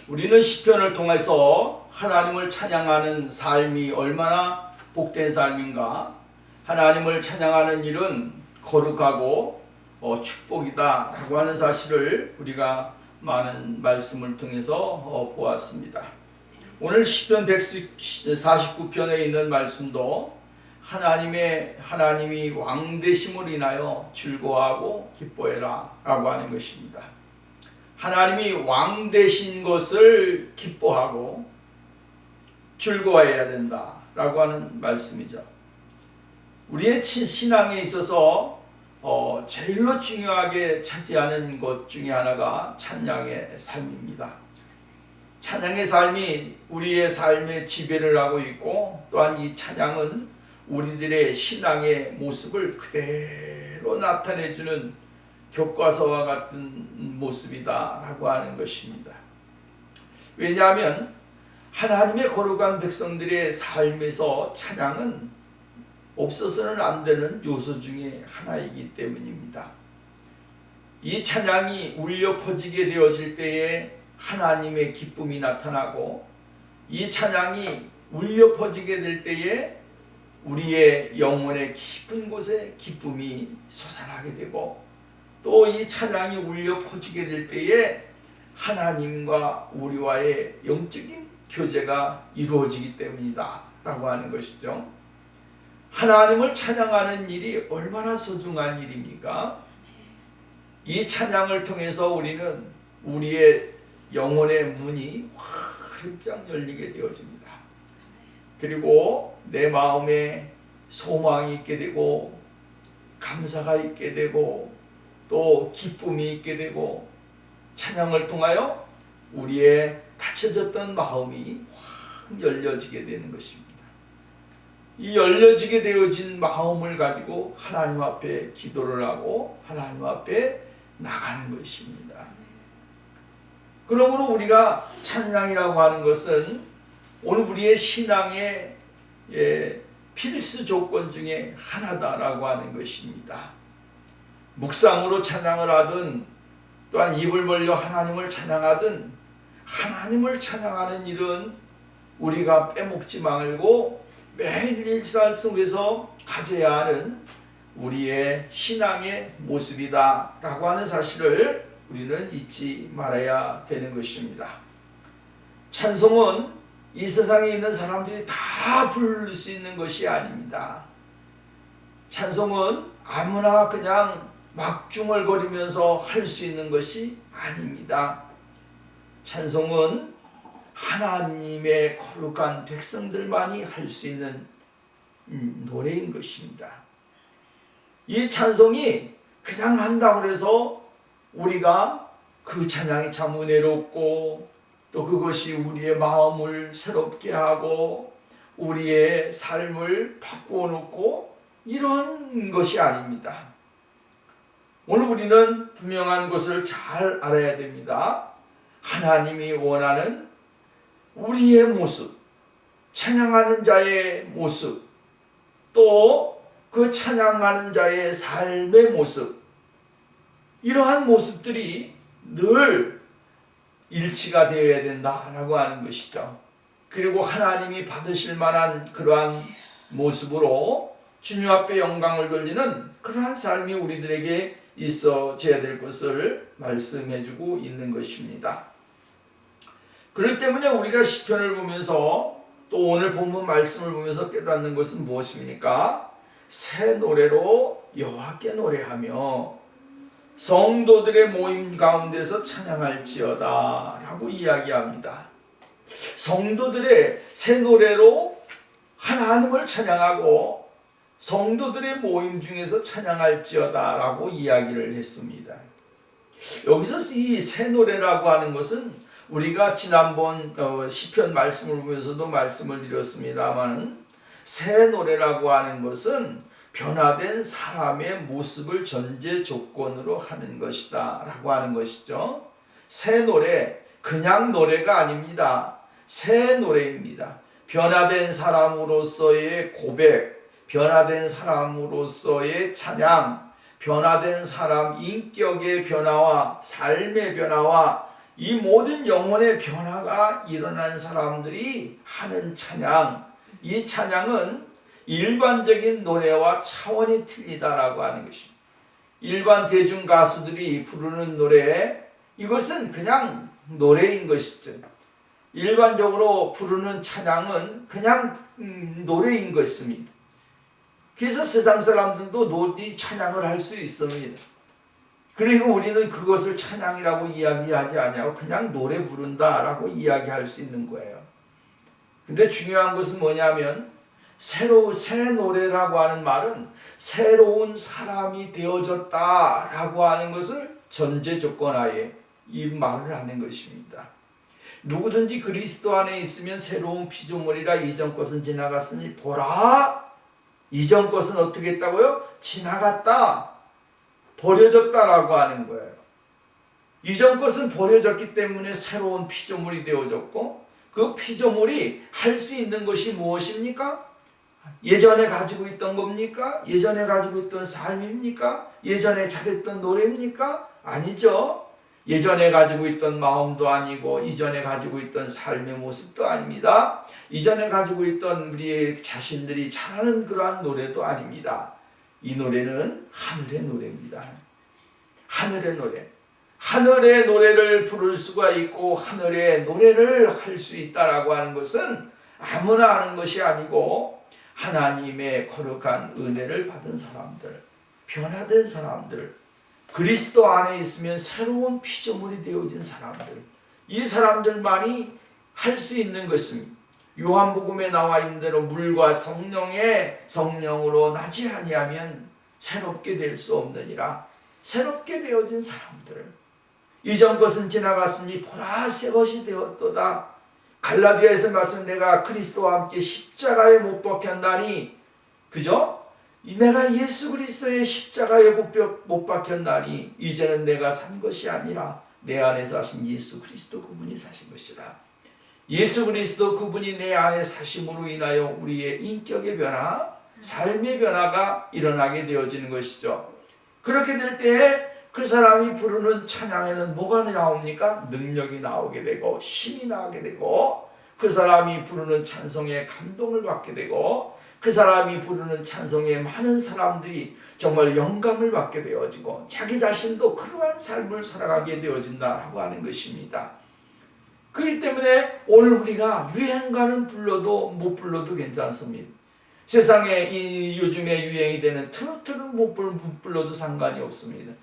우리는 시편을 통해서 하나님을 찬양하는 삶이 얼마나 복된 삶인가, 하나님을 찬양하는 일은 거룩하고 축복이다 라고 하는 사실을 우리가 많은 말씀을 통해서 보았습니다. 오늘 시편 149편에 있는 말씀도 하나님이 왕 되심을 인하여 즐거워하고 기뻐해라 라고 하는 것입니다. 하나님이 왕 되신 것을 기뻐하고 즐거워해야 된다 라고 하는 말씀이죠. 우리의 신앙에 있어서 제일로 중요하게 차지하는 것 중에 하나가 찬양의 삶입니다. 찬양의 삶이 우리의 삶에 지배를 하고 있고, 또한 이 찬양은 우리들의 신앙의 모습을 그대로 나타내주는 교과서와 같은 모습이다 라고 하는 것입니다. 왜냐하면 하나님의 거룩한 백성들의 삶에서 찬양은 없어서는 안 되는 요소 중에 하나이기 때문입니다. 이 찬양이 울려 퍼지게 되어질 때에 하나님의 기쁨이 나타나고, 이 찬양이 울려 퍼지게 될 때에 우리의 영혼의 깊은 곳에 기쁨이 솟아나게 되고, 또 이 찬양이 울려 퍼지게 될 때에 하나님과 우리와의 영적인 교제가 이루어지기 때문이다 라고 하는 것이죠. 하나님을 찬양하는 일이 얼마나 소중한 일입니까? 이 찬양을 통해서 우리는 우리의 영혼의 문이 활짝 열리게 되어집니다. 그리고 내 마음에 소망이 있게 되고, 감사가 있게 되고, 또 기쁨이 있게 되고, 찬양을 통하여 우리의 닫혀졌던 마음이 확 열려지게 되는 것입니다. 이 열려지게 되어진 마음을 가지고 하나님 앞에 기도를 하고 하나님 앞에 나가는 것입니다. 그러므로 우리가 찬양이라고 하는 것은 오늘 우리의 신앙의 필수 조건 중에 하나다라고 하는 것입니다. 묵상으로 찬양을 하든, 또한 입을 벌려 하나님을 찬양하든, 하나님을 찬양하는 일은 우리가 빼먹지 말고 매일 일상 속에서 가져야 하는 우리의 신앙의 모습이다 라고 하는 사실을 우리는 잊지 말아야 되는 것입니다. 찬송은 이 세상에 있는 사람들이 다 부를 수 있는 것이 아닙니다. 찬송은 아무나 그냥 막 중얼거리면서 할 수 있는 것이 아닙니다. 찬송은 하나님의 거룩한 백성들만이 할 수 있는 노래인 것입니다. 이 찬송이 그냥 한다고 해서 우리가 그 찬양이 참 은혜롭고, 또 그것이 우리의 마음을 새롭게 하고 우리의 삶을 바꾸어 놓고 이런 것이 아닙니다. 오늘 우리는 분명한 것을 잘 알아야 됩니다. 하나님이 원하는 우리의 모습, 찬양하는 자의 모습, 또 그 찬양하는 자의 삶의 모습, 이러한 모습들이 늘 일치가 되어야 된다라고 하는 것이죠. 그리고 하나님이 받으실 만한 그러한 모습으로 주님 앞에 영광을 돌리는 그러한 삶이 우리들에게 있어져야 될 것을 말씀해주고 있는 것입니다. 그렇기 때문에 우리가 시편을 보면서, 또 오늘 본문 말씀을 보면서 깨닫는 것은 무엇입니까? 새 노래로 여호와께 노래하며 성도들의 모임 가운데서 찬양할지어다 라고 이야기합니다. 성도들의 새 노래로 하나님을 찬양하고 성도들의 모임 중에서 찬양할지어다 라고 이야기를 했습니다. 여기서 이 새 노래라고 하는 것은 우리가 지난번 시편 말씀을 보면서도 말씀을 드렸습니다만, 새 노래라고 하는 것은 변화된 사람의 모습을 전제 조건으로 하는 것이다 라고 하는 것이죠. 새 노래, 그냥 노래가 아닙니다. 새 노래입니다. 변화된 사람으로서의 고백, 변화된 사람으로서의 찬양, 변화된 사람 인격의 변화와 삶의 변화와 이 모든 영혼의 변화가 일어난 사람들이 하는 찬양, 이 찬양은 일반적인 노래와 차원이 틀리다라고 하는 것입니다. 일반 대중 가수들이 부르는 노래, 이것은 그냥 노래인 것이죠. 일반적으로 부르는 찬양은 그냥 노래인 것입니다. 그래서 세상 사람들도 이 찬양을 할 수 있습니다. 그리고 우리는 그것을 찬양이라고 이야기하지 아니하고 그냥 노래 부른다라고 이야기할 수 있는 거예요. 근데 중요한 것은 뭐냐면 새 노래라고 하는 말은 새로운 사람이 되어졌다라고 하는 것을 전제 조건하에 이 말을 하는 것입니다. 누구든지 그리스도 안에 있으면 새로운 피조물이라 이전 것은 지나갔으니 보라, 이전 것은 어떻게 했다고요? 지나갔다, 버려졌다라고 하는 거예요. 이전 것은 버려졌기 때문에 새로운 피조물이 되어졌고, 그 피조물이 할 수 있는 것이 무엇입니까? 예전에 가지고 있던 겁니까? 예전에 가지고 있던 삶입니까? 예전에 잘했던 노래입니까? 아니죠. 예전에 가지고 있던 마음도 아니고 이전에 가지고 있던 삶의 모습도 아닙니다. 이전에 가지고 있던 우리의 자신들이 잘하는 그러한 노래도 아닙니다. 이 노래는 하늘의 노래입니다. 하늘의 노래. 하늘의 노래를 부를 수가 있고 하늘의 노래를 할 수 있다라고 하는 것은 아무나 하는 것이 아니고 하나님의 거룩한 은혜를 받은 사람들, 변화된 사람들, 그리스도 안에 있으면 새로운 피조물이 되어진 사람들, 이 사람들만이 할 수 있는 것입니다. 요한복음에 나와 있는 대로 물과 성령으로 나지 아니하면 새롭게 될 수 없느니라. 새롭게 되어진 사람들, 이전 것은 지나갔으니 보라 새 것이 되었도다. 갈라디아에서 말씀, 내가 그리스도와 함께 십자가에 못 박혔나니, 그죠? 내가 예수 그리스도의 십자가에 못 박혔나니 이제는 내가 산 것이 아니라 내 안에 사신 예수 그리스도 그분이 사신 것이라. 예수 그리스도 그분이 내 안에 사심으로 인하여 우리의 인격의 변화, 삶의 변화가 일어나게 되어지는 것이죠. 그렇게 될 때에 그 사람이 부르는 찬양에는 뭐가 나옵니까? 능력이 나오게 되고 힘이 나게 되고, 그 사람이 부르는 찬송에 감동을 받게 되고, 그 사람이 부르는 찬송에 많은 사람들이 정말 영감을 받게 되어지고 자기 자신도 그러한 삶을 살아가게 되어진다라고 하는 것입니다. 그렇기 때문에 오늘 우리가 유행가는 불러도 못 불러도 괜찮습니다. 세상에 요즘에 유행이 되는 트로트는 못 불러도 상관이 없습니다.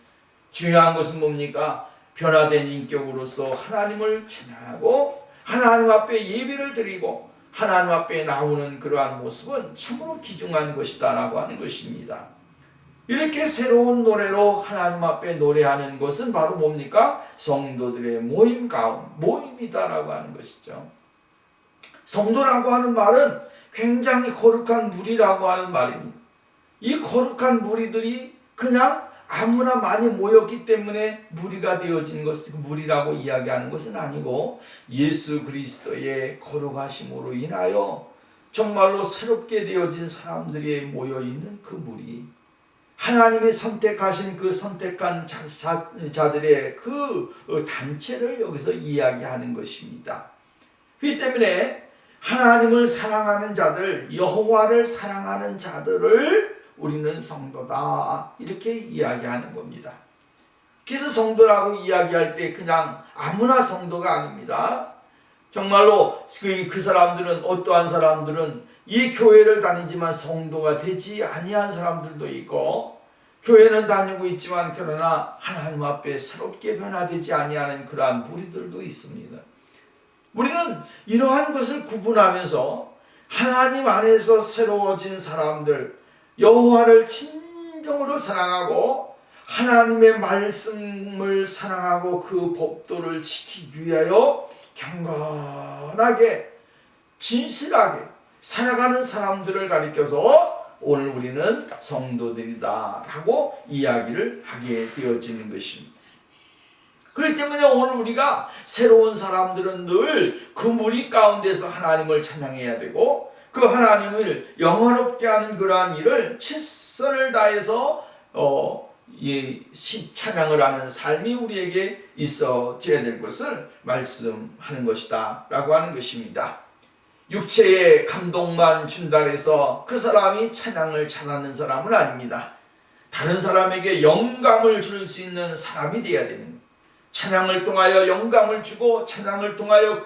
중요한 것은 뭡니까? 변화된 인격으로서 하나님을 찬양하고 하나님 앞에 예배를 드리고 하나님 앞에 나오는 그러한 모습은 참으로 귀중한 것이다 라고 하는 것입니다. 이렇게 새로운 노래로 하나님 앞에 노래하는 것은 바로 뭡니까? 성도들의 모임이다 라고 하는 것이죠. 성도라고 하는 말은 굉장히 거룩한 무리라고 하는 말입니다. 이 거룩한 무리들이 그냥 아무나 많이 모였기 때문에 무리가 되어진 것은, 무리라고 이야기하는 것은 아니고 예수 그리스도의 거룩하심으로 인하여 정말로 새롭게 되어진 사람들이 모여있는 그 무리, 하나님이 선택하신 그 선택한 자들의 그 단체를 여기서 이야기하는 것입니다. 그렇기 때문에 하나님을 사랑하는 자들, 여호와를 사랑하는 자들을 우리는 성도다 이렇게 이야기하는 겁니다. 그래서 성도라고 이야기할 때 그냥 아무나 성도가 아닙니다. 정말로 그 사람들은, 어떠한 사람들은 이 교회를 다니지만 성도가 되지 아니한 사람들도 있고, 교회는 다니고 있지만 그러나 하나님 앞에 새롭게 변화되지 아니하는 그러한 무리들도 있습니다. 우리는 이러한 것을 구분하면서 하나님 안에서 새로워진 사람들, 여호와를 진정으로 사랑하고 하나님의 말씀을 사랑하고 그 법도를 지키기 위하여 경건하게 진실하게 살아가는 사람들을 가리켜서 오늘 우리는 성도들이다 라고 이야기를 하게 되어지는 것입니다. 그렇기 때문에 오늘 우리가 새로운 사람들은 늘 그 무리 가운데서 하나님을 찬양해야 되고, 그 하나님을 영화롭게 하는 그러한 일을 최선을 다해서 이 찬양을 하는 삶이 우리에게 있어져야 될 것을 말씀하는 것이다 라고 하는 것입니다. 육체의 감동만 준다 해서 그 사람이 찬양을 잘하는 사람은 아닙니다. 다른 사람에게 영감을 줄 수 있는 사람이 되어야 되는 거예요. 찬양을 통하여 영감을 주고 찬양을 통하여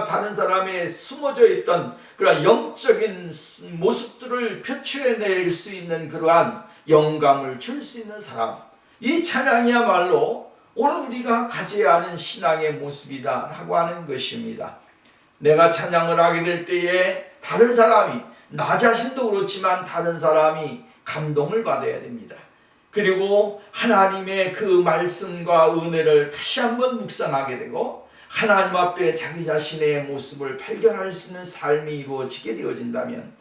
다른 사람의 숨어져 있던 그런 영적인 모습들을 표출해낼 수 있는 그러한 영감을 줄 수 있는 사람, 이 찬양이야말로 오늘 우리가 가져야 하는 신앙의 모습이다 라고 하는 것입니다. 내가 찬양을 하게 될 때에 다른 사람이, 나 자신도 그렇지만 다른 사람이 감동을 받아야 됩니다. 그리고 하나님의 그 말씀과 은혜를 다시 한번 묵상하게 되고 하나님 앞에 자기 자신의 모습을 발견할 수 있는 삶이 이루어지게 되어진다면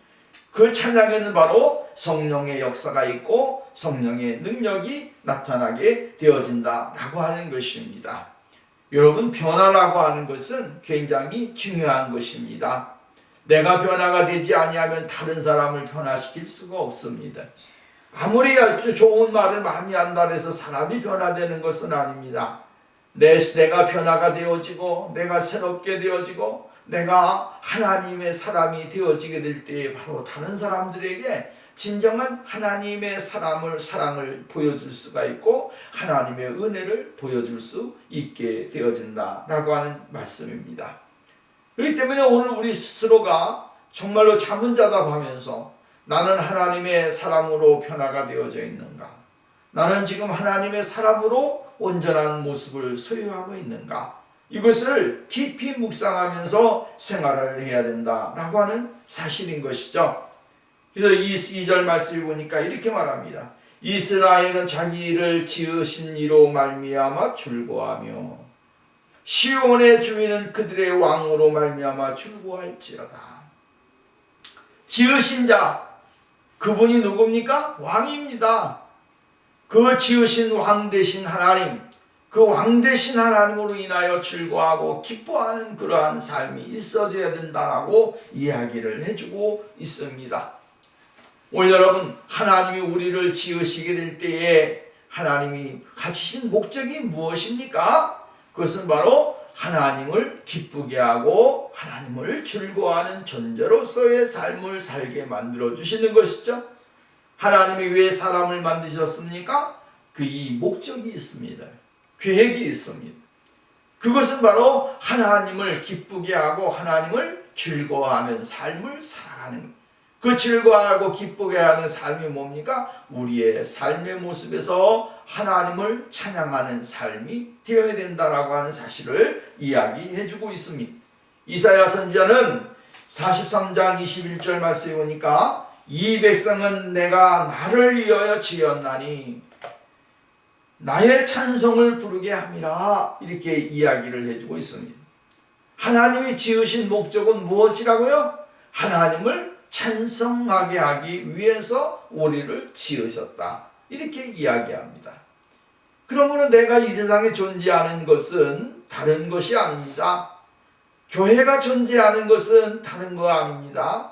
그 찬양에는 바로 성령의 역사가 있고 성령의 능력이 나타나게 되어진다라고 하는 것입니다. 여러분, 변화라고 하는 것은 굉장히 중요한 것입니다. 내가 변화가 되지 아니하면 다른 사람을 변화시킬 수가 없습니다. 아무리 좋은 말을 많이 한다 해서 사람이 변화되는 것은 아닙니다. 내가 변화가 되어지고 내가 새롭게 되어지고 내가 하나님의 사람이 되어지게 될 때에 바로 다른 사람들에게 진정한 하나님의 사랑을 보여줄 수가 있고 하나님의 은혜를 보여줄 수 있게 되어진다라고 하는 말씀입니다. 그렇기 때문에 오늘 우리 스스로가 정말로 자문자답하면서 나는 하나님의 사람으로 변화가 되어져 있는가? 나는 지금 하나님의 사람으로 온전한 모습을 소유하고 있는가? 이것을 깊이 묵상하면서 생활을 해야 된다라고 하는 사실인 것이죠. 그래서 이 2절 말씀을 보니까 이렇게 말합니다. 이스라엘은 자기 일을 지으신 이로 말미암아 즐거워하며 시온의 주인은 그들의 왕으로 말미암아 즐거워할지어다. 지으신 자, 그분이 누굽니까? 왕입니다. 그 지으신 왕 되신 하나님, 그 왕 되신 하나님으로 인하여 즐거워하고 기뻐하는 그러한 삶이 있어져야 된다라고 이야기를 해주고 있습니다. 오늘 여러분, 하나님이 우리를 지으시게 될 때에 하나님이 가지신 목적이 무엇입니까? 그것은 바로 하나님을 기쁘게 하고 하나님을 즐거워하는 존재로서의 삶을 살게 만들어 주시는 것이죠. 하나님이 왜 사람을 만드셨습니까? 이 목적이 있습니다. 계획이 있습니다. 그것은 바로 하나님을 기쁘게 하고 하나님을 즐거워하는 삶을 살아가는 것. 그 즐거워하고 기쁘게 하는 삶이 뭡니까? 우리의 삶의 모습에서 하나님을 찬양하는 삶이 되어야 된다라고 하는 사실을 이야기해주고 있습니다. 이사야 선지자는 43장 21절 말씀에 보니까 이 백성은 내가 나를 위하여 지었나니 나의 찬송을 부르게 함이라, 이렇게 이야기를 해주고 있습니다. 하나님이 지으신 목적은 무엇이라고요? 하나님을 찬송하게 하기 위해서 우리를 지으셨다, 이렇게 이야기합니다. 그러므로 내가 이 세상에 존재하는 것은 다른 것이 아닙니다. 교회가 존재하는 것은 다른 거 아닙니다.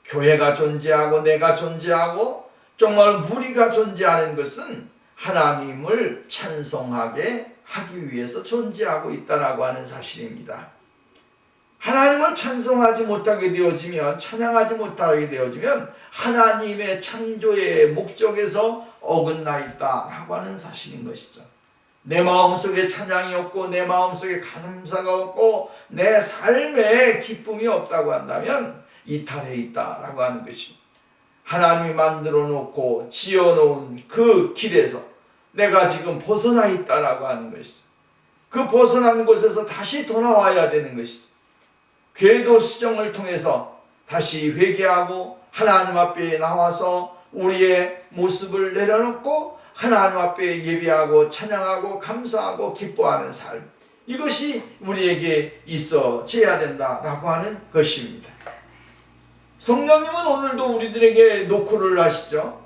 교회가 존재하고 내가 존재하고 정말 무리가 존재하는 것은 하나님을 찬송하게 하기 위해서 존재하고 있다라고 하는 사실입니다. 하나님을 찬송하지 못하게 되어지면, 찬양하지 못하게 되어지면 하나님의 창조의 목적에서 어긋나 있다라고 하는 사실인 것이죠. 내 마음속에 찬양이 없고 내 마음속에 감사가 없고 내 삶에 기쁨이 없다고 한다면 이탈해 있다라고 하는 것입니다. 하나님이 만들어 놓고 지어 놓은 그 길에서 내가 지금 벗어나 있다라고 하는 것이죠. 그 벗어난 곳에서 다시 돌아와야 되는 것이죠. 궤도 수정을 통해서 다시 회개하고 하나님 앞에 나와서 우리의 모습을 내려놓고 하나님 앞에 예배하고 찬양하고 감사하고 기뻐하는 삶, 이것이 우리에게 있어져야 된다라고 하는 것입니다. 성령님은 오늘도 우리들에게 노크를 하시죠.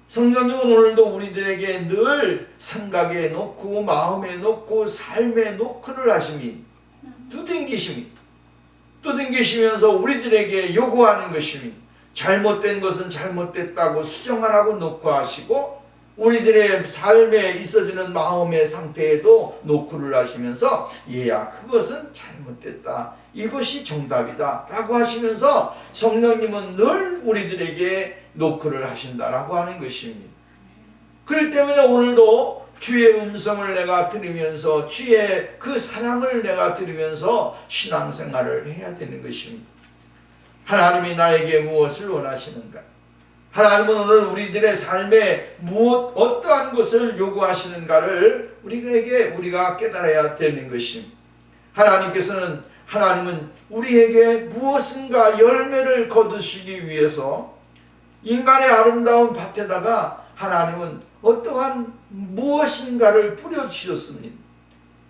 성령님은 오늘도 우리들에게 늘 생각에 놓고 마음에 놓고 삶에 노크를 하십니다. 두들기시면서 우리들에게 요구하는 것입니다. 잘못된 것은 잘못됐다고 수정하라고 노크하시고 우리들의 삶에 있어지는 마음의 상태에도 노크를 하시면서 얘야 그것은 잘못됐다, 이것이 정답이다 라고 하시면서 성령님은 늘 우리들에게 노크를 하신다라고 하는 것입니다. 그렇기 때문에 오늘도 주의 음성을 내가 들으면서 주의 그 사랑을 내가 들으면서 신앙생활을 해야 되는 것입니다. 하나님이 나에게 무엇을 원하시는가? 하나님은 오늘 우리들의 삶에 어떠한 것을 요구하시는가를 우리가 깨달아야 되는 것입니다. 하나님은 우리에게 무엇인가 열매를 거두시기 위해서 인간의 아름다운 밭에다가 하나님은 어떠한 무엇인가를 뿌려주셨습니다.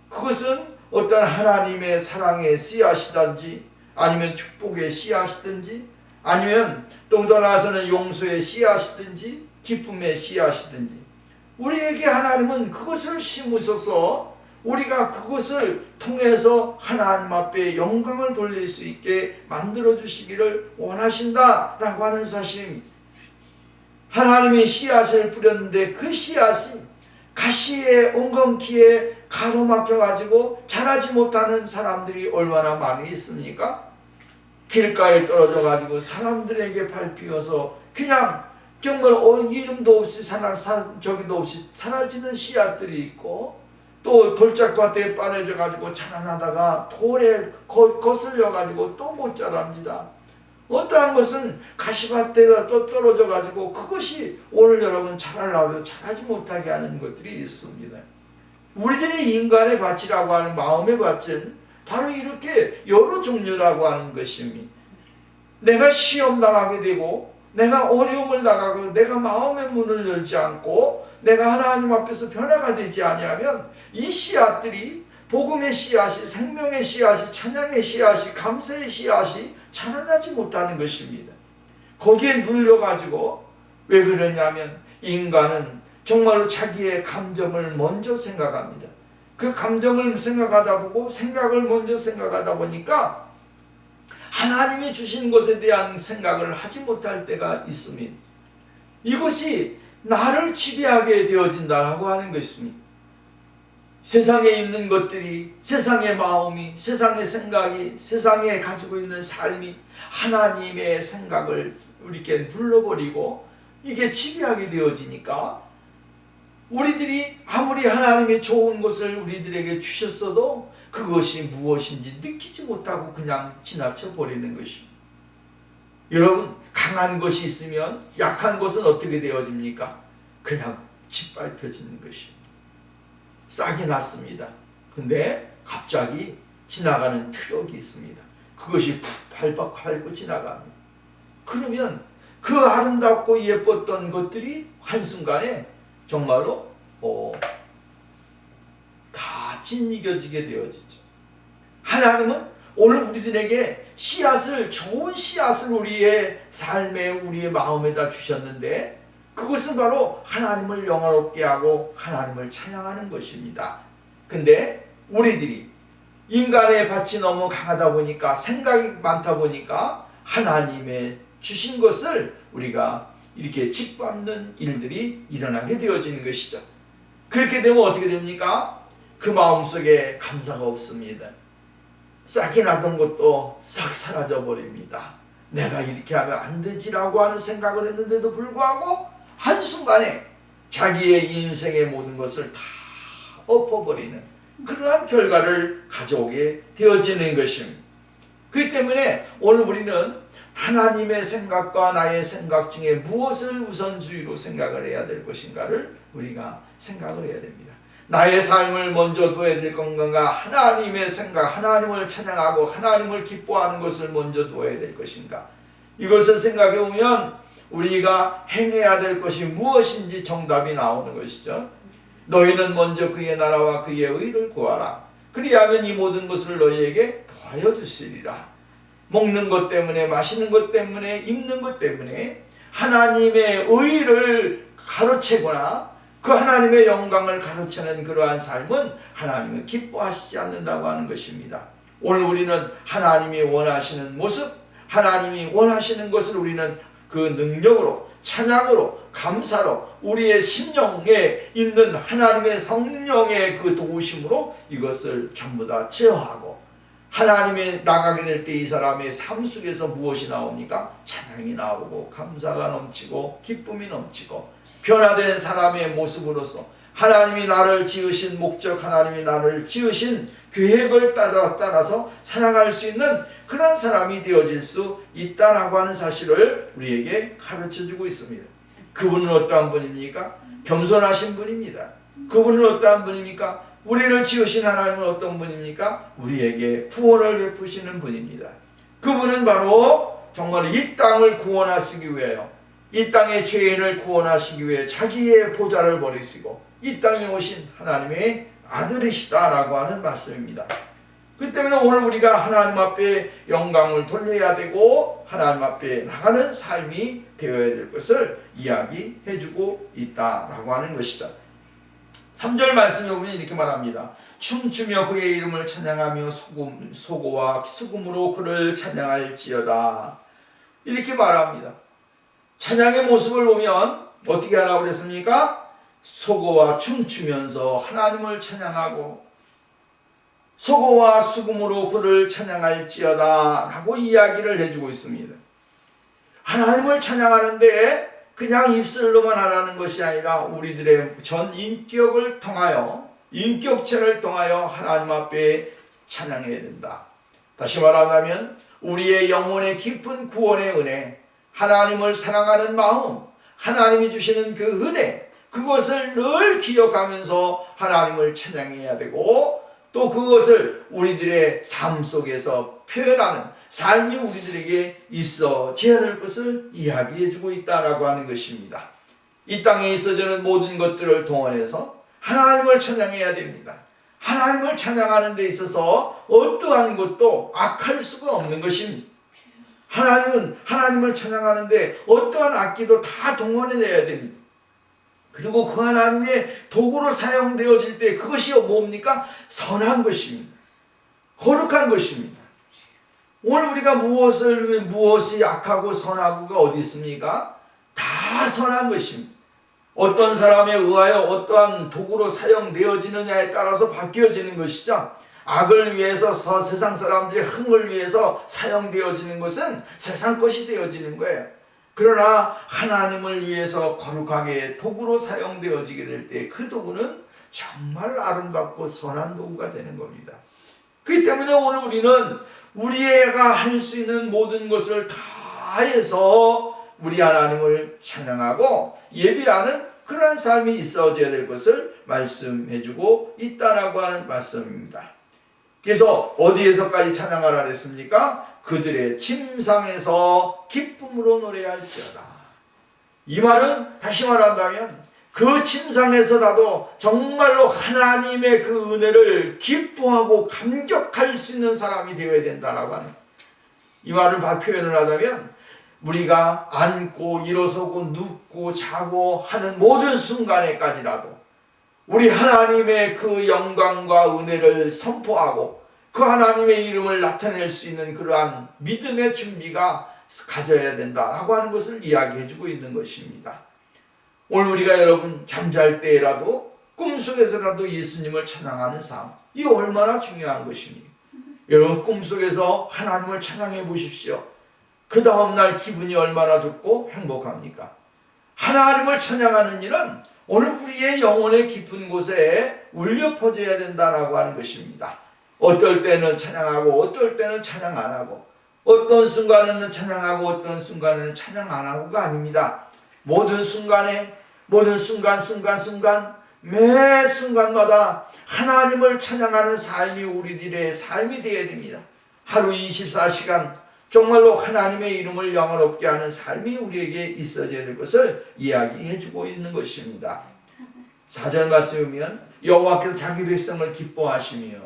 그것은 어떤 하나님의 사랑의 씨앗이든지 아니면 축복의 씨앗이든지 아니면 또 나아가서는 용서의 씨앗이든지 기쁨의 씨앗이든지 우리에게 하나님은 그것을 심으셔서 우리가 그것을 통해서 하나님 앞에 영광을 돌릴 수 있게 만들어 주시기를 원하신다라고 하는 사실입니다. 하나님이 씨앗을 뿌렸는데 그 씨앗이 가시에 엉겅퀴에 가로막혀 가지고 자라지 못하는 사람들이 얼마나 많이 있습니까? 길가에 떨어져 가지고 사람들에게 밟히어서 그냥 정말 이름도 없이 저기도 없이 사라지는 씨앗들이 있고, 또 돌짝밭에 빠져져 가지고 자라나다가 돌에 거슬려 가지고 또 못 자랍니다. 어떠한 것은 가시밭에다 또 떨어져 가지고 그것이 오늘 여러분 자라려고 해도 자라지 못하게 하는 것들이 있습니다. 우리들이 인간의 밭이라고 하는 마음의 밭은 바로 이렇게 여러 종류라고 하는 것입니다. 내가 시험 당하게 되고 내가 어려움을 당하고 내가 마음의 문을 열지 않고 내가 하나님 앞에서 변화가 되지 아니하면 이 씨앗들이, 복음의 씨앗이, 생명의 씨앗이, 찬양의 씨앗이, 감사의 씨앗이 자라나지 못하는 것입니다. 거기에 눌려가지고, 왜 그러냐면 인간은 정말로 자기의 감정을 먼저 생각합니다. 그 감정을 생각을 먼저 생각하다 보니까 하나님이 주신 것에 대한 생각을 하지 못할 때가 있습니다. 이것이 나를 지배하게 되어진다고 하는 것입니다. 세상에 있는 것들이, 세상의 마음이, 세상의 생각이, 세상에 가지고 있는 삶이 하나님의 생각을 이렇게 눌러버리고 이게 지배하게 되어지니까 우리들이 아무리 하나님의 좋은 것을 우리들에게 주셨어도 그것이 무엇인지 느끼지 못하고 그냥 지나쳐 버리는 것입니다. 여러분, 강한 것이 있으면 약한 것은 어떻게 되어집니까? 그냥 짓밟혀지는 것입니다. 싹이 났습니다. 근데 갑자기 지나가는 트럭이 있습니다. 그것이 푹 밟고 지나갑니다. 그러면 그 아름답고 예뻤던 것들이 한순간에 정말로 다 짓이겨지게 되어지죠. 하나님은 오늘 우리들에게 좋은 씨앗을 우리의 삶에, 우리의 마음에다 주셨는데 그것은 바로 하나님을 영화롭게 하고 하나님을 찬양하는 것입니다. 근데 우리들이 인간의 밭이 너무 강하다 보니까, 생각이 많다 보니까 하나님의 주신 것을 우리가 이렇게 짓밟는 일들이 일어나게 되어지는 것이죠. 그렇게 되면 어떻게 됩니까? 그 마음속에 감사가 없습니다. 싹이 나던 것도 싹 사라져 버립니다. 내가 이렇게 하면 안 되지라고 하는 생각을 했는데도 불구하고 한순간에 자기의 인생의 모든 것을 다 엎어버리는 그러한 결과를 가져오게 되어지는 것입니다. 그렇기 때문에 오늘 우리는 하나님의 생각과 나의 생각 중에 무엇을 우선주의로 생각을 해야 될 것인가를 우리가 생각을 해야 됩니다. 나의 삶을 먼저 둬야 될 건가, 하나님의 생각, 하나님을 찬양하고 하나님을 기뻐하는 것을 먼저 둬야 될 것인가. 이것을 생각해 보면 우리가 행해야 될 것이 무엇인지 정답이 나오는 것이죠. 너희는 먼저 그의 나라와 그의 의를 구하라. 그리하면 이 모든 것을 너희에게 더하여 주시리라. 먹는 것 때문에, 마시는 것 때문에, 입는 것 때문에 하나님의 의를 가로채거나 그 하나님의 영광을 가로채는 그러한 삶은 하나님은 기뻐하시지 않는다고 하는 것입니다. 오늘 우리는 하나님이 원하시는 모습, 하나님이 원하시는 것을 우리는 그 능력으로, 찬양으로, 감사로 우리의 심령에 있는 하나님의 성령의 그 도우심으로 이것을 전부 다 제어하고 하나님의 나가게 될 때 이 사람의 삶 속에서 무엇이 나옵니까? 찬양이 나오고 감사가 넘치고 기쁨이 넘치고 변화된 사람의 모습으로서 하나님이 나를 지으신 목적, 하나님이 나를 지으신 계획을 따라서 살아갈 수 있는 그런 사람이 되어질 수 있다라고 하는 사실을 우리에게 가르쳐주고 있습니다. 그분은 어떠한 분입니까? 겸손하신 분입니다. 그분은 어떠한 분입니까? 우리를 지으신 하나님은 어떤 분입니까? 우리에게 구원을 베푸시는 분입니다. 그분은 바로 정말 이 땅을 구원하시기 위하여 이 땅의 죄인을 구원하시기 위해 자기의 보좌를 버리시고 이 땅에 오신 하나님의 아들이시다라고 하는 말씀입니다. 그 때문에 오늘 우리가 하나님 앞에 영광을 돌려야 되고 하나님 앞에 나가는 삶이 되어야 될 것을 이야기해주고 있다라고 하는 것이죠. 3절 말씀에 보면 이렇게 말합니다. 춤추며 그의 이름을 찬양하며 소고와 수금으로 그를 찬양할지어다. 이렇게 말합니다. 찬양의 모습을 보면 어떻게 하라고 그랬습니까? 소고와 춤추면서 하나님을 찬양하고 소고와 수금으로 그를 찬양할지어다 라고 이야기를 해주고 있습니다. 하나님을 찬양하는데 그냥 입술로만 하라는 것이 아니라 우리들의 전 인격을 통하여 인격체를 통하여 하나님 앞에 찬양해야 된다. 다시 말하자면 우리의 영혼의 깊은 구원의 은혜, 하나님을 사랑하는 마음, 하나님이 주시는 그 은혜, 그것을 늘 기억하면서 하나님을 찬양해야 되고 또 그것을 우리들의 삶 속에서 표현하는 삶이 우리들에게 있어져야 될 것을 이야기해주고 있다라고 하는 것입니다. 이 땅에 있어지는 모든 것들을 동원해서 하나님을 찬양해야 됩니다. 하나님을 찬양하는 데 있어서 어떠한 것도 악할 수가 없는 것입니다. 하나님은 하나님을 찬양하는데 어떠한 악기도 다 동원해내야 됩니다. 그리고 그 하나님의 도구로 사용되어질 때 그것이 뭡니까? 선한 것입니다. 거룩한 것입니다. 오늘 우리가 무엇이 악하고 선하고가 어디 있습니까? 다 선한 것입니다. 어떤 사람에 의하여 어떠한 도구로 사용되어지느냐에 따라서 바뀌어지는 것이죠. 악을 위해서 세상 사람들의 흥을 위해서 사용되어지는 것은 세상 것이 되어지는 거예요. 그러나 하나님을 위해서 거룩하게 도구로 사용되어지게 될 때 그 도구는 정말 아름답고 선한 도구가 되는 겁니다. 그렇기 때문에 오늘 우리는 우리가 할 수 있는 모든 것을 다해서 우리 하나님을 찬양하고 예배하는 그러한 삶이 있어져야 될 것을 말씀해주고 있다라고 하는 말씀입니다. 그래서 어디에서까지 찬양하라 그랬습니까? 그들의 침상에서 기쁨으로 노래할지어다. 이 말은 다시 말한다면 그 침상에서라도 정말로 하나님의 그 은혜를 기뻐하고 감격할 수 있는 사람이 되어야 된다라고 하는 이 말을 표현을 하자면 우리가 앉고 일어서고 눕고 자고 하는 모든 순간에까지라도 우리 하나님의 그 영광과 은혜를 선포하고 그 하나님의 이름을 나타낼 수 있는 그러한 믿음의 준비가 가져야 된다라고 하는 것을 이야기해주고 있는 것입니다. 오늘 우리가 여러분 잠잘 때라도 꿈속에서라도 예수님을 찬양하는 삶, 이 얼마나 중요한 것입니까? 여러분 꿈속에서 하나님을 찬양해 보십시오. 그 다음날 기분이 얼마나 좋고 행복합니까? 하나님을 찬양하는 일은 오늘 우리의 영혼의 깊은 곳에 울려 퍼져야 된다라고 하는 것입니다. 어떨 때는 찬양하고 어떨 때는 찬양 안 하고 어떤 순간에는 찬양하고 어떤 순간에는 찬양 안 하고가 아닙니다. 모든 순간에 모든 순간 매 순간마다 하나님을 찬양하는 삶이 우리들의 삶이 되어야 됩니다. 하루 24시간 정말로 하나님의 이름을 영화롭게 하는 삶이 우리에게 있어져야 될 것을 이야기해주고 있는 것입니다. 4절 말씀에 보면 여호와께서 자기 백성을 기뻐하시며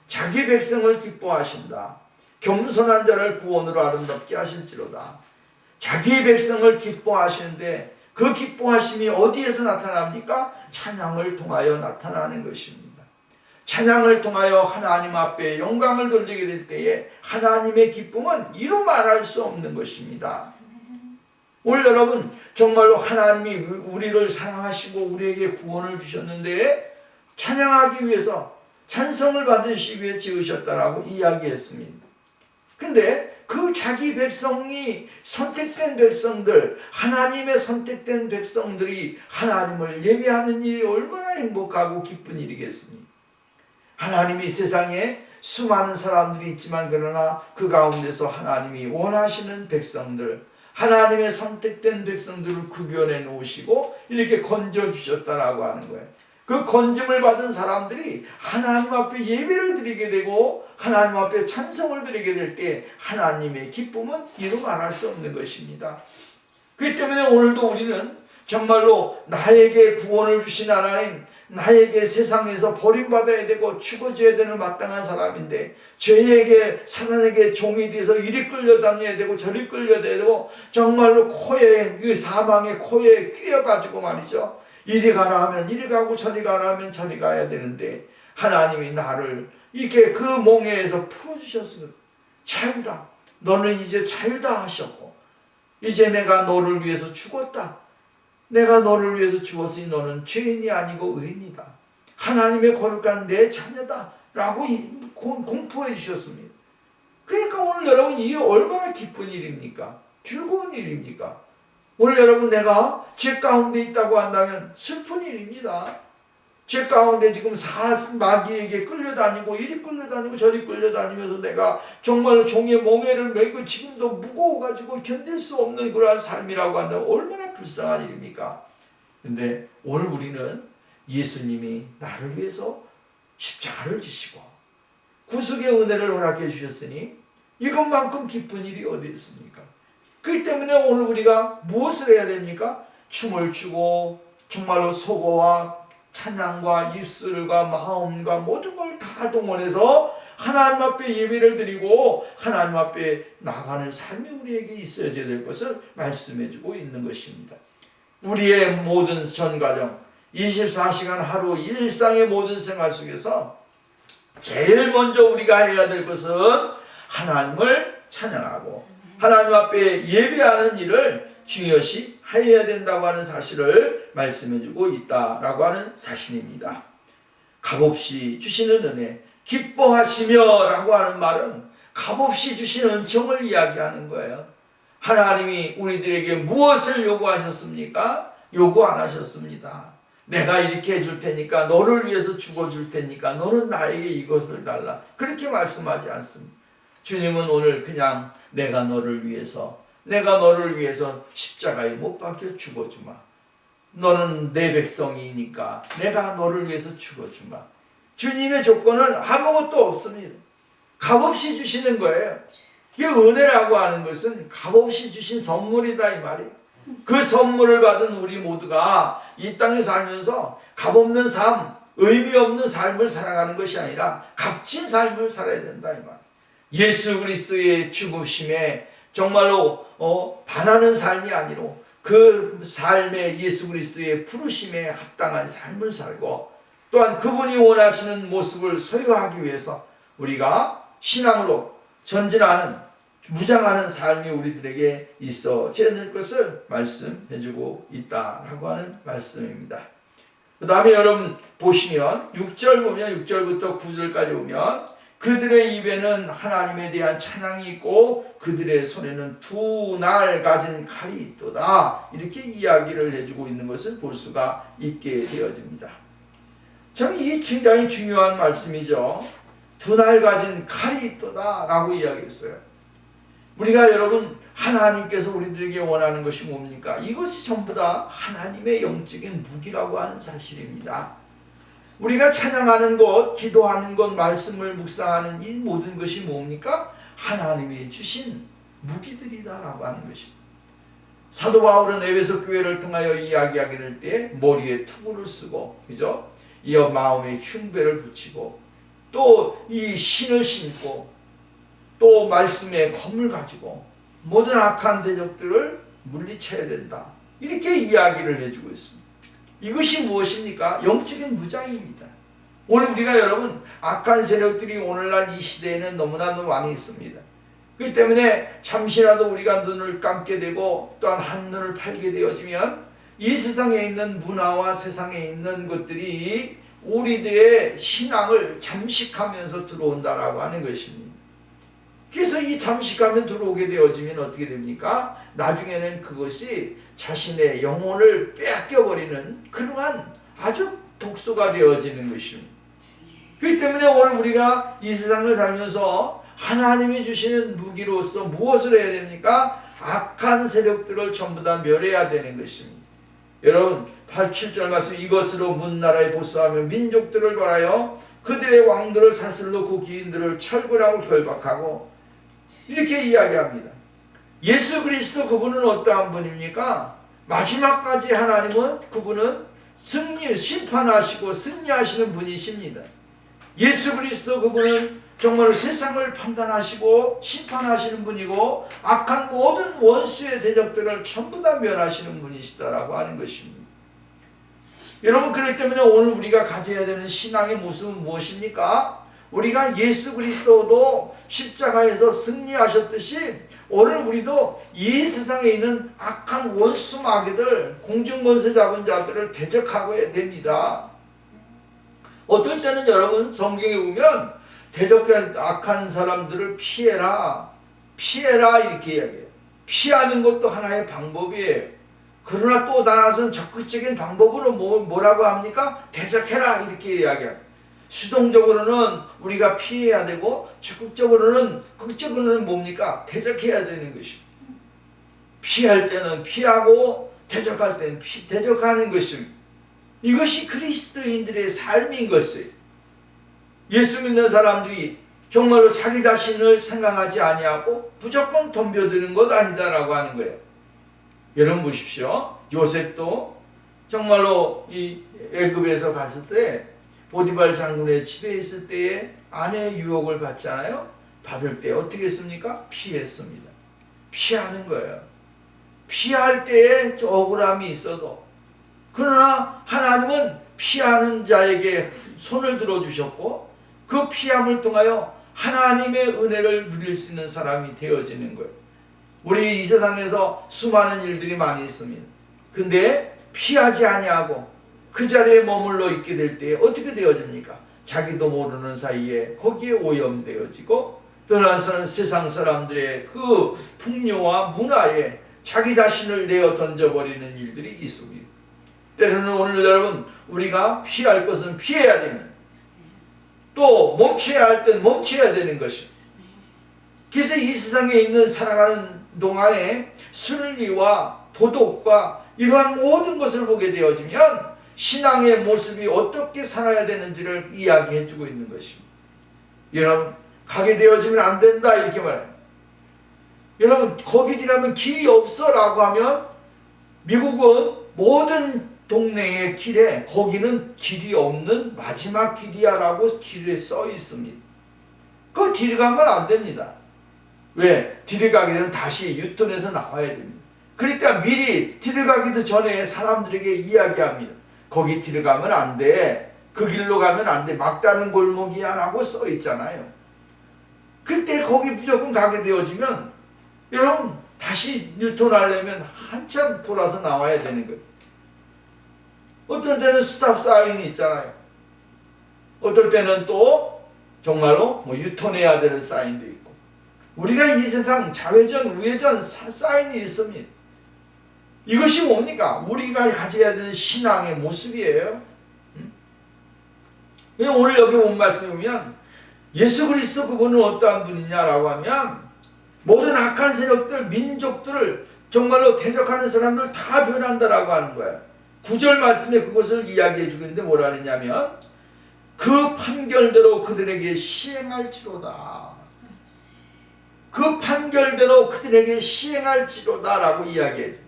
자기 백성을 기뻐하신다. 겸손한 자를 구원으로 아름답게 하실지로다. 자기 백성을 기뻐하시는데 그 기뻐하심이 어디에서 나타납니까? 찬양을 통하여 나타나는 것입니다. 찬양을 통하여 하나님 앞에 영광을 돌리게 될 때에 하나님의 기쁨은 이루 말할 수 없는 것입니다. 오늘 여러분 정말로 하나님이 우리를 사랑하시고 우리에게 구원을 주셨는데 찬양하기 위해서 찬성을 받으시기 위해 지으셨다라고 이야기했습니다. 근데 그 자기 백성이 선택된 백성들, 하나님의 선택된 백성들이 하나님을 예배하는 일이 얼마나 행복하고 기쁜 일이겠습니까? 하나님이 세상에 수많은 사람들이 있지만 그러나 그 가운데서 하나님이 원하시는 백성들, 하나님의 선택된 백성들을 구별해 놓으시고 이렇게 건져주셨다라고 하는 거예요. 그 건짐을 받은 사람들이 하나님 앞에 예배를 드리게 되고 하나님 앞에 찬송을 드리게 될 때 하나님의 기쁨은 이루 말할 수 없는 것입니다. 그렇기 때문에 오늘도 우리는 정말로 나에게 구원을 주신 하나님, 나에게 세상에서 버림받아야 되고 죽어져야 되는 마땅한 사람인데 죄에게 사단에게 종이 돼서 이리 끌려다녀야 되고 저리 끌려다녀야 되고 정말로 코에 그 사망의 코에 끼어가지고 말이죠. 이리 가라 하면 이리 가고 저리 가라 하면 저리 가야 되는데 하나님이 나를 이렇게 그 몽에에서 풀어주셨습니다. 자유다. 너는 이제 자유다 하셨고 이제 내가 너를 위해서 죽었다. 내가 너를 위해서 죽었으니 너는 죄인이 아니고 의인이다. 하나님의 거룩한 내 자녀다 라고 공포해 주셨습니다. 그러니까 오늘 여러분 이게 얼마나 기쁜 일입니까? 즐거운 일입니까? 오늘 여러분 내가 죄 가운데 있다고 한다면 슬픈 일입니다. 죄 가운데 지금 마귀에게 끌려다니고 이리 끌려다니고 저리 끌려다니면서 내가 정말로 종의 몽해를 메고 지금도 무거워가지고 견딜 수 없는 그러한 삶이라고 한다면 얼마나 불쌍한 일입니까? 근데 오늘 우리는 예수님이 나를 위해서 십자가를 지시고 구속의 은혜를 허락해 주셨으니 이것만큼 기쁜 일이 어디 있습니까? 그렇기 때문에 오늘 우리가 무엇을 해야 됩니까? 춤을 추고 정말로 소고와 찬양과 입술과 마음과 모든 걸 다 동원해서 하나님 앞에 예배를 드리고 하나님 앞에 나가는 삶이 우리에게 있어야 될 것을 말씀해주고 있는 것입니다. 우리의 모든 전 가정 24시간 하루 일상의 모든 생활 속에서 제일 먼저 우리가 해야 될 것은 하나님을 찬양하고 하나님 앞에 예배하는 일을 중요시 해야 된다고 하는 사실을 말씀해주고 있다라고 하는 사실입니다. 값없이 주시는 은혜, 기뻐하시며 라고 하는 말은 값없이 주신 은총을 이야기하는 거예요. 하나님이 우리들에게 무엇을 요구하셨습니까? 요구 안 하셨습니다. 내가 이렇게 해줄 테니까 너를 위해서 죽어줄 테니까 너는 나에게 이것을 달라. 그렇게 말씀하지 않습니다. 주님은 오늘 그냥 내가 너를 위해서 십자가에 못 박혀 죽어주마. 너는 내 백성이니까 내가 너를 위해서 죽어주마. 주님의 조건은 아무것도 없습니다. 값없이 주시는 거예요. 이게 은혜라고 하는 것은 값없이 주신 선물이다 이 말이에요. 그 선물을 받은 우리 모두가 이 땅에 살면서 값없는 삶, 의미 없는 삶을 살아가는 것이 아니라 값진 삶을 살아야 된다 이 말이에요. 예수 그리스도의 죽으심에 정말로 반하는 삶이 아니로 그 삶에 예수 그리스도의 부르심에 합당한 삶을 살고 또한 그분이 원하시는 모습을 소유하기 위해서 우리가 신앙으로 전진하는 무장하는 삶이 우리들에게 있어져야 될 것을 말씀해주고 있다라고 하는 말씀입니다. 그 다음에 여러분 보시면 6절 보면 6절부터 9절까지 보면 그들의 입에는 하나님에 대한 찬양이 있고 그들의 손에는 두 날 가진 칼이 있도다. 이렇게 이야기를 해주고 있는 것을 볼 수가 있게 되어집니다. 참 이 굉장히 중요한 말씀이죠. 두 날 가진 칼이 있도다 라고 이야기했어요. 우리가 여러분 하나님께서 우리들에게 원하는 것이 뭡니까? 이것이 전부 다 하나님의 영적인 무기라고 하는 사실입니다. 우리가 찬양하는 것, 기도하는 것, 말씀을 묵상하는 이 모든 것이 뭡니까? 하나님이 주신 무기들이다라고 하는 것입니다. 사도 바울은 에베소 교회를 통하여 이야기하게 될 때 머리에 투구를 쓰고, 그죠? 이어 마음에 흉배를 붙이고, 또 이 신을 신고, 또 말씀의 검을 가지고 모든 악한 대적들을 물리쳐야 된다. 이렇게 이야기를 해주고 있습니다. 이것이 무엇입니까? 영적인 무장입니다. 오늘 우리가 여러분 악한 세력들이 오늘날 이 시대에는 너무나 많이 있습니다. 그렇기 때문에 잠시라도 우리가 눈을 감게 되고 또한 한눈을 팔게 되어지면 이 세상에 있는 문화와 세상에 있는 것들이 우리들의 신앙을 잠식하면서 들어온다라고 하는 것입니다. 그래서 이 잠식하면 들어오게 되어지면 어떻게 됩니까? 나중에는 그것이 자신의 영혼을 빼앗겨버리는 그러한 아주 독소가 되어지는 것입니다. 그렇기 때문에 오늘 우리가 이 세상을 살면서 하나님이 주시는 무기로서 무엇을 해야 됩니까? 악한 세력들을 전부 다 멸해야 되는 것입니다. 여러분 8, 7절 말씀, 이것으로 문나라에 보수하며 민족들을 벌하여 그들의 왕들을 사슬로 그 기인들을 철군하고 결박하고, 이렇게 이야기합니다. 예수 그리스도 그분은 어떠한 분입니까? 마지막까지 하나님은 그분은 심판하시고 승리하시는 분이십니다. 예수 그리스도 그분은 정말 세상을 판단하시고 심판하시는 분이고 악한 모든 원수의 대적들을 전부 다 멸하시는 분이시다라고 하는 것입니다. 여러분, 그렇기 때문에 오늘 우리가 가져야 되는 신앙의 모습은 무엇입니까? 우리가 예수 그리스도도 십자가에서 승리하셨듯이 오늘 우리도 이 세상에 있는 악한 원수 마귀들, 공중권세 잡은 자들을 대적하고야 됩니다. 어떨 때는 여러분 성경에 보면 대적한 악한 사람들을 피해라 이렇게 이야기해요. 피하는 것도 하나의 방법이에요. 그러나 또 다른 적극적인 방법으로 뭐라고 합니까? 대적해라 이렇게 이야기해요. 수동적으로는 우리가 피해야 되고 적극적으로는 극적으로는 뭡니까? 대적해야 되는 것입니다. 피할 때는 피하고 대적할 때는 대적하는 것입니다. 이것이 그리스도인들의 삶인 것이에요. 예수 믿는 사람들이 정말로 자기 자신을 생각하지 아니하고 무조건 덤벼드는 것 아니다라고 하는 거예요. 여러분 보십시오. 요셉도 정말로 이 애굽에서 갔을 때 보디발 장군의 집에 있을 때에 아내의 유혹을 받잖아요. 받을 때 어떻게 했습니까? 피했습니다. 피하는 거예요. 피할 때에 억울함이 있어도, 그러나 하나님은 피하는 자에게 손을 들어주셨고 그 피함을 통하여 하나님의 은혜를 누릴 수 있는 사람이 되어지는 거예요. 우리 이 세상에서 수많은 일들이 많이 있습니다. 근데 피하지 아니하고 그 자리에 머물러 있게 될 때 어떻게 되어집니까? 자기도 모르는 사이에 거기에 오염되어지고 떠나서는 세상 사람들의 그 풍요와 문화에 자기 자신을 내어 던져버리는 일들이 있습니다. 때로는 오늘 여러분 우리가 피할 것은 피해야 되면 또 멈춰야 할 땐 멈춰야 되는 것입니다. 그래서 이 세상에 있는 살아가는 동안에 순리와 도덕과 이러한 모든 것을 보게 되어지면 신앙의 모습이 어떻게 살아야 되는지를 이야기해 주고 있는 것입니다. 여러분 가게 되어지면 안 된다 이렇게 말해요. 여러분 거기 들어가면 길이 없어 라고 하면 미국은 모든 동네의 길에 거기는 길이 없는 마지막 길이야 라고 길에 써 있습니다. 그 뒤로 가면 안 됩니다. 왜? 뒤로 가게 되면 다시 유턴해서 나와야 됩니다. 그러니까 미리 뒤로 가기도 전에 사람들에게 이야기합니다. 거기 뒤로 가면 안 돼. 그 길로 가면 안 돼. 막다른 골목이야 라고 써 있잖아요. 그때 거기 무조건 가게 되어지면 여러분 다시 유턴하려면 한참 돌아서 나와야 되는 거예요. 어떤 때는 스탑 사인이 있잖아요. 어떨 때는 또 정말로 유턴해야 되는 사인도 있고. 우리가 이 세상 좌회전 우회전 사인이 있습니다. 이것이 뭡니까? 우리가 가져야 되는 신앙의 모습이에요. 오늘 여기 본 말씀에 보면 예수 그리스도 그분은 어떠한 분이냐라고 하면 모든 악한 세력들, 민족들을 정말로 대적하는 사람들 다 변한다라고 하는 거예요. 9절 말씀에 그것을 이야기해 주고 있는데 뭐라 하느냐면 그 판결대로 그들에게 시행할지로다. 그 판결대로 그들에게 시행할지로다 라고 이야기해 줍니다.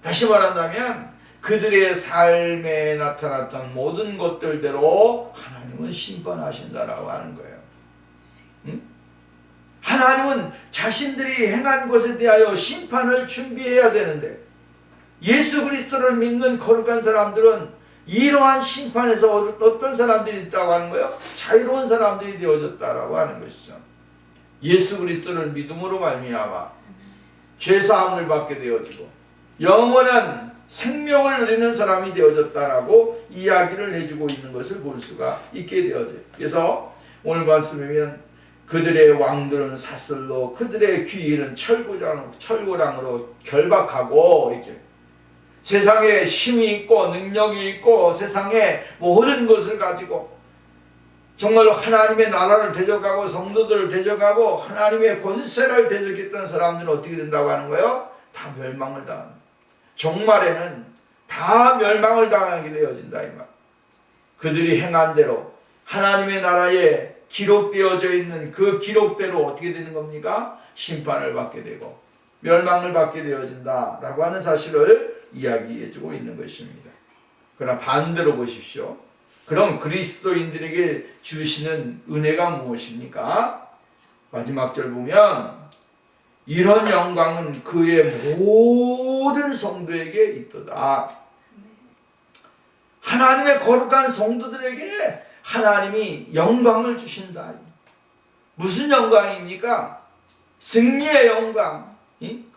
다시 말한다면 그들의 삶에 나타났던 모든 것들대로 하나님은 심판하신다라고 하는 거예요. 응? 하나님은 자신들이 행한 것에 대하여 심판을 준비해야 되는데 예수 그리스도를 믿는 거룩한 사람들은 이러한 심판에서 어떤 사람들이 있다고 하는 거예요? 자유로운 사람들이 되어졌다라고 하는 것이죠. 예수 그리스도를 믿음으로 말미암아 죄사함을 받게 되어지고 영원한 생명을 누리는 사람이 되어졌다라고 이야기를 해주고 있는 것을 볼 수가 있게 되어져요. 그래서 오늘 말씀이면 그들의 왕들은 사슬로 그들의 귀인은 철고랑으로 결박하고 이렇게 세상에 힘이 있고 능력이 있고 세상에 모든 것을 가지고 정말 하나님의 나라를 대적하고 성도들을 대적하고 하나님의 권세를 대적했던 사람들은 어떻게 된다고 하는 거예요? 다 멸망을 당합니다. 종말에는 다 멸망을 당하게 되어진다 이 말. 그들이 행한 대로 하나님의 나라에 기록되어져 있는 그 기록대로 어떻게 되는 겁니까? 심판을 받게 되고 멸망을 받게 되어진다라고 하는 사실을 이야기해주고 있는 것입니다. 그러나 반대로 보십시오. 그럼 그리스도인들에게 주시는 은혜가 무엇입니까? 마지막 절 보면 이런 영광은 그의 모든 성도에게 있도다. 하나님의 거룩한 성도들에게 하나님이 영광을 주신다. 무슨 영광입니까? 승리의 영광,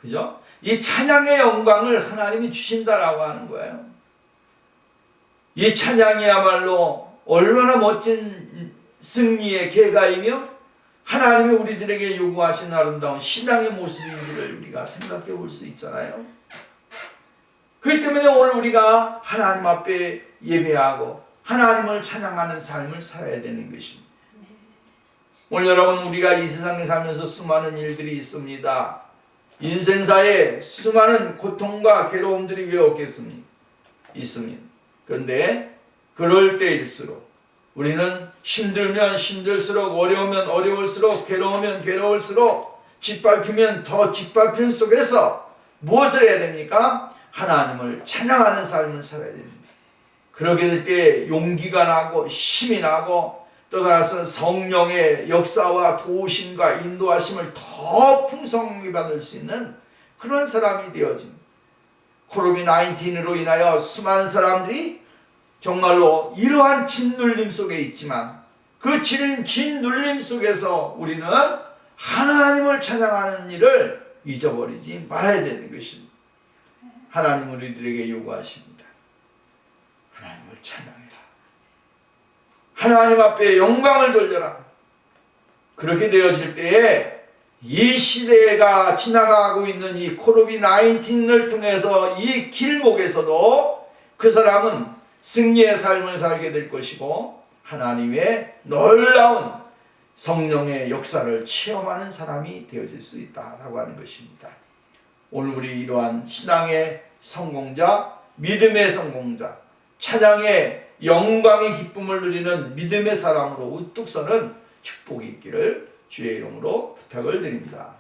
그죠? 이 찬양의 영광을 하나님이 주신다라고 하는 거예요. 이 찬양이야말로 얼마나 멋진 승리의 계가이며 하나님이 우리들에게 요구하신 아름다운 신앙의 모습인지를 우리가 생각해 볼 수 있잖아요. 그렇기 때문에 오늘 우리가 하나님 앞에 예배하고 하나님을 찬양하는 삶을 살아야 되는 것입니다. 오늘 여러분 우리가 이 세상에 살면서 수많은 일들이 있습니다. 인생사에 수많은 고통과 괴로움들이 왜 없겠습니까? 있습니다. 그런데 그럴 때일수록 우리는 힘들면 힘들수록 어려우면 어려울수록 괴로우면 괴로울수록 짓밟히면 더 짓밟힘 속에서 무엇을 해야 됩니까? 하나님을 찬양하는 삶을 살아야 됩니다. 그러게 될 때 용기가 나고 힘이 나고 또 따라서 성령의 역사와 도우심과 인도하심을 더 풍성하게 받을 수 있는 그런 사람이 되어집니다. 코로나19으로 인하여 수많은 사람들이 정말로 이러한 짓눌림 속에 있지만 그 짓눌림 속에서 우리는 하나님을 찬양하는 일을 잊어버리지 말아야 되는 것입니다. 하나님은 우리들에게 요구하십니다. 하나님을 찬양해라. 하나님 앞에 영광을 돌려라. 그렇게 되어질 때에 이 시대가 지나가고 있는 이 코로나19을 통해서 이 길목에서도 그 사람은 승리의 삶을 살게 될 것이고 하나님의 놀라운 성령의 역사를 체험하는 사람이 되어질 수 있다라고 하는 것입니다. 오늘 우리 이러한 신앙의 성공자, 믿음의 성공자, 찬양의 영광의 기쁨을 누리는 믿음의 사람으로 우뚝 서는 축복이 있기를 주의 이름으로 부탁을 드립니다.